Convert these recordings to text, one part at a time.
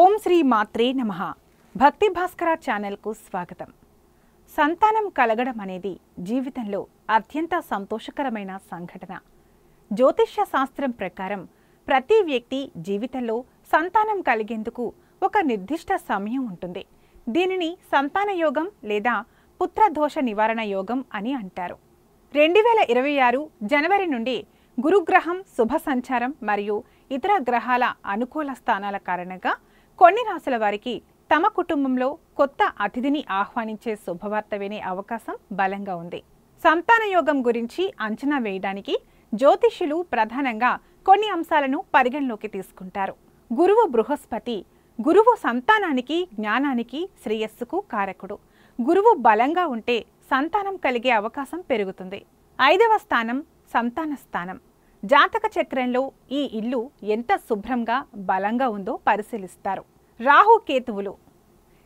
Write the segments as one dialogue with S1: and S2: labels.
S1: ఓం శ్రీ మాత్రే నమః. భక్తి భాస్కర ఛానల్కు స్వాగతం. సంతానం కలగడం అనేది జీవితంలో అత్యంత సంతోషకరమైన సంఘటన. జ్యోతిష్య శాస్త్రం ప్రకారం ప్రతి వ్యక్తి జీవితంలో సంతానం కలిగేందుకు ఒక నిర్దిష్ట సమయం ఉంటుంది. దీనిని సంతాన యోగం లేదా పుత్రదోష నివారణ యోగం అని అంటారు. 2026 జనవరి నుండి గురుగ్రహం శుభ సంచారం మరియు ఇతర గ్రహాల అనుకూల స్థానాల కారణంగా కొన్ని రాశుల వారికి తమ కుటుంబంలో కొత్త అతిథిని ఆహ్వానించే శుభవార్త వినే అవకాశం బలంగా ఉంది. సంతాన యోగం గురించి అంచనా వేయడానికి జ్యోతిష్యులు ప్రధానంగా కొన్ని అంశాలను పరిగణలోకి తీసుకుంటారు. గురువు బృహస్పతి. గురువు సంతానానికి, జ్ఞానానికి, శ్రేయస్సుకు కారకుడు. గురువు బలంగా ఉంటే సంతానం కలిగే అవకాశం పెరుగుతుంది. 5వ స్థానం సంతాన స్థానం. జాతక చక్రంలో ఈ ఇల్లు ఎంత శుభ్రంగా బలంగా ఉందో పరిశీలిస్తారు. రాహు కేతువులు.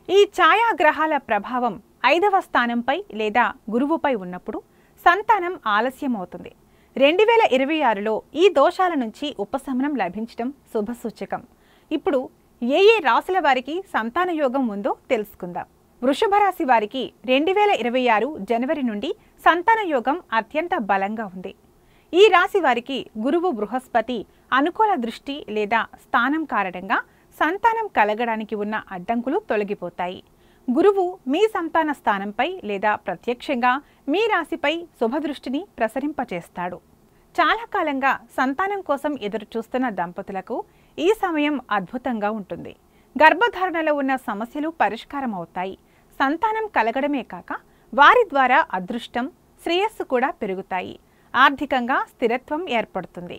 S1: ఈ ఛాయాగ్రహాల ప్రభావం 5వ స్థానంపై లేదా గురువుపై ఉన్నప్పుడు సంతానం ఆలస్యం అవుతుంది. 2026లో ఈ దోషాల నుంచి ఉపశమనం లభించడం శుభసూచకం. ఇప్పుడు ఏ రాశుల వారికి సంతాన యోగం ఉందో తెలుసుకుందాం. వృషభ రాశి వారికి 2026 జనవరి నుండి సంతాన యోగం అత్యంత బలంగా ఉంది. ఈ రాశి వారికి గురువు బృహస్పతి అనుకూల దృష్టి లేదా స్థానం కారణంగా సంతానం కలగడానికి ఉన్న అడ్డంకులు తొలగిపోతాయి. గురువు మీ సంతాన స్థానంపై లేదా ప్రత్యక్షంగా మీ రాశిపై శుభదృష్టిని ప్రసరింపచేస్తాడు. చాలా కాలంగా సంతానం కోసం ఎదురుచూస్తున్న దంపతులకు ఈ సమయం అద్భుతంగా ఉంటుంది. గర్భధారణలో ఉన్న సమస్యలు పరిష్కారం అవుతాయి. సంతానం కలగడమే కాక వారి ద్వారా అదృష్టం, శ్రేయస్సు కూడా పెరుగుతాయి. ఆర్థికంగా స్థిరత్వం ఏర్పడుతుంది.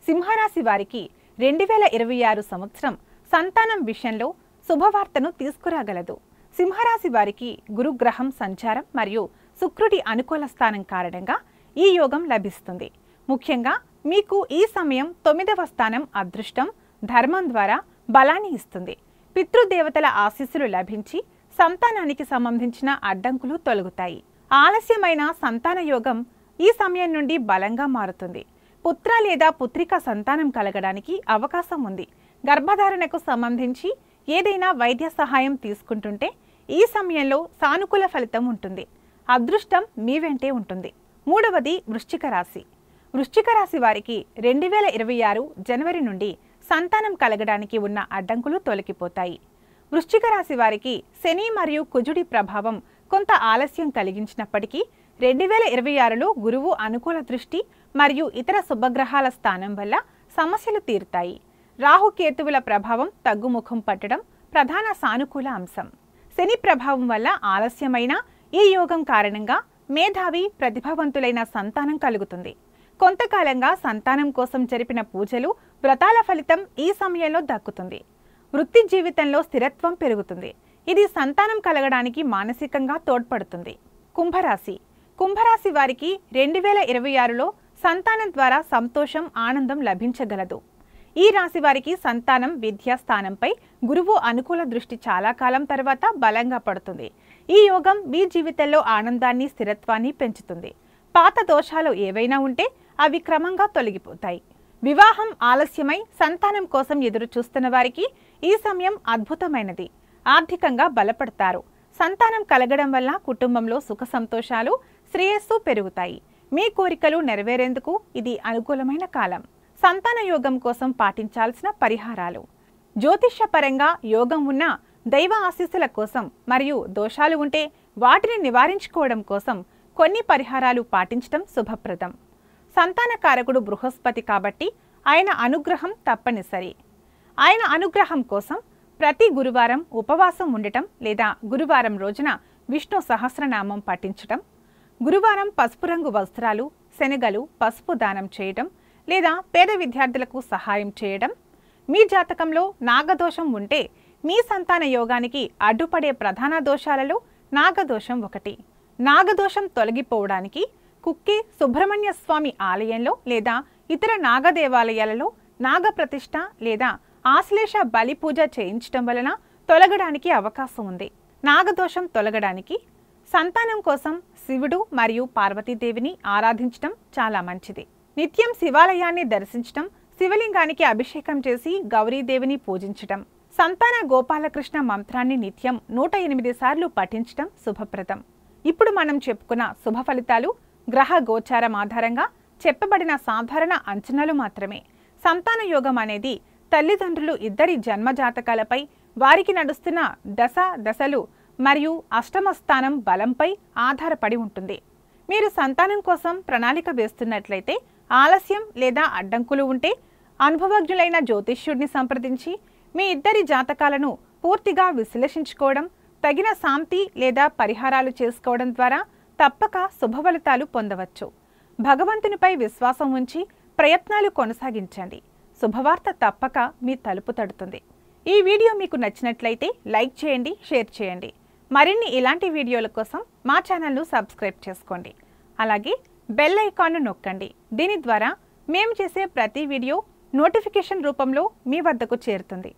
S1: సింహరాశి వారికి 2026 సంవత్సరం సంతానం విషయంలో శుభవార్తను తీసుకురాగలదు. సింహరాశి వారికి గురుగ్రహం సంచారం మరియు శుక్రుడి అనుకూల స్థానం కారణంగా ఈ యోగం లభిస్తుంది. ముఖ్యంగా మీకు ఈ సమయం 9వ స్థానం అదృష్టం, ధర్మం ద్వారా బలాన్ని ఇస్తుంది. పితృదేవతల ఆశీస్సులు లభించి సంతానానికి సంబంధించిన అడ్డంకులు తొలగుతాయి. ఆలస్యమైన సంతాన యోగం ఈ సమయం నుండి బలంగా మారుతుంది. పుత్ర లేదా పుత్రిక సంతానం కలగడానికి అవకాశం ఉంది. గర్భధారణకు సంబంధించి ఏదైనా వైద్య సహాయం తీసుకుంటుంటే ఈ సమయంలో సానుకూల ఫలితం ఉంటుంది. అదృష్టం మీ వెంటే ఉంటుంది. 3వది వృశ్చిక రాశి. వృశ్చిక రాశి వారికి 2026 జనవరి నుండి సంతానం కలగడానికి ఉన్న అడ్డంకులు తొలగిపోతాయి. వృశ్చిక రాశి వారికి శని మరియు కుజుడి ప్రభావం కొంత ఆలస్యం కలిగించినప్పటికీ 2026లో గురువు అనుకూల దృష్టి మరియు ఇతర శుభగ్రహాల స్థానం వల్ల సమస్యలు తీరుతాయి. రాహుకేతువుల ప్రభావం తగ్గుముఖం పట్టడం ప్రధాన సానుకూల అంశం. శని ప్రభావం వల్ల ఆలస్యమైన ఈ యోగం కారణంగా మేధావి, ప్రతిభావంతులైన సంతానం కలుగుతుంది. కొంతకాలంగా సంతానం కోసం జరిపిన పూజలు, వ్రతాల ఫలితం ఈ సమయంలో దక్కుతుంది. వృత్తి జీవితంలో స్థిరత్వం పెరుగుతుంది. ఇది సంతానం కలగడానికి మానసికంగా తోడ్పడుతుంది. కుంభరాశి. కుంభరాశి వారికి 2026లో సంతానం ద్వారా సంతోషం, ఆనందం లభించగలదు. ఈ రాశి వారికి సంతానం, విద్యా స్థానంపై గురువు అనుకూల దృష్టి చాలా కాలం తర్వాత బలంగా పడుతుంది. ఈ యోగం మీ జీవితంలో ఆనందాన్ని, స్థిరత్వాన్ని పెంచుతుంది. పాత దోషాలు ఏవైనా ఉంటే అవి క్రమంగా తొలగిపోతాయి. వివాహం ఆలస్యమై సంతానం కోసం ఎదురు చూస్తున్న వారికి ఈ సమయం అద్భుతమైనది. ఆర్థికంగా బలపడతారు. సంతానం కలగడం వల్ల కుటుంబంలో సుఖ సంతోషాలు, శ్రేయస్సు పెరుగుతాయి. మీ కోరికలు నెరవేరేందుకు ఇది అనుకూలమైన కాలం. సంతాన యోగం కోసం పాటించాల్సిన పరిహారాలు. జ్యోతిష్యపరంగా యోగం ఉన్న దైవ ఆశీస్సుల కోసం మరియు దోషాలు ఉంటే వాటిని నివారించుకోవడం కోసం కొన్ని పరిహారాలు పాటించడం శుభప్రదం. సంతానకారకుడు బృహస్పతి కాబట్టి ఆయన అనుగ్రహం తప్పనిసరి. ఆయన అనుగ్రహం కోసం ప్రతి గురువారం ఉపవాసం ఉండటం లేదా గురువారం రోజున విష్ణు సహస్రనామం పఠించటం, గురువారం పసుపు రంగు వస్త్రాలు, శనగలు, పసుపు దానం చేయడం లేదా పేద విద్యార్థులకు సహాయం చేయడం. మీ జాతకంలో నాగదోషం ఉంటే మీ సంతాన యోగానికి అడ్డుపడే ప్రధాన దోషాలలో నాగదోషం ఒకటి. నాగదోషం తొలగిపోవడానికి కుక్కే సుబ్రహ్మణ్య స్వామి ఆలయంలో లేదా ఇతర నాగదేవాలయాలలో నాగప్రతిష్ఠ లేదా ఆశ్లేష బలి పూజ చేయించడం వలన తొలగడానికి అవకాశం ఉంది. నాగదోషం తొలగడానికి సంతానం కోసం శివుడు మరియు పార్వతీదేవిని ఆరాధించడం చాలా మంచిది. నిత్యం శివాలయాన్ని దర్శించడం, శివలింగానికి అభిషేకం చేసి గౌరీదేవిని పూజించడం, సంతాన గోపాలకృష్ణ మంత్రాన్ని నిత్యం 108 సార్లు పఠించడం శుభప్రదం. ఇప్పుడు మనం చెప్పుకున్న శుభ ఫలితాలు గ్రహ గోచారం ఆధారంగా చెప్పబడిన సాధారణ అంచనాలు మాత్రమే. సంతాన యోగం అనేది తల్లిదండ్రులు ఇద్దరి జన్మజాతకాలపై, వారికి నడుస్తున్న దశలు మరియు అష్టమ స్థానం బలంపై ఆధారపడి ఉంటుంది. మీరు సంతానం కోసం ప్రణాళిక వేస్తున్నట్లయితే, ఆలస్యం లేదా అడ్డంకులు ఉంటే అనుభవజ్ఞులైన జ్యోతిష్యుడిని సంప్రదించి మీ ఇద్దరి జాతకాలను పూర్తిగా విశ్లేషించుకోవడం, తగిన శాంతి లేదా పరిహారాలు చేసుకోవడం ద్వారా తప్పక శుభఫలితాలు పొందవచ్చు. భగవంతునిపై విశ్వాసం ఉంచి ప్రయత్నాలు కొనసాగించండి. శుభవార్త తప్పక మీ తలుపు తడుతుంది. ఈ వీడియో మీకు నచ్చినట్లయితే లైక్ చేయండి, షేర్ చేయండి. మరిన్ని ఇలాంటి వీడియోల కోసం మా ఛానల్ను సబ్స్క్రైబ్ చేసుకోండి. అలాగే బెల్ ఐకాన్ను నొక్కండి. దీని ద్వారా మేము చేసే ప్రతి వీడియో నోటిఫికేషన్ రూపంలో మీ వద్దకు చేరుతుంది.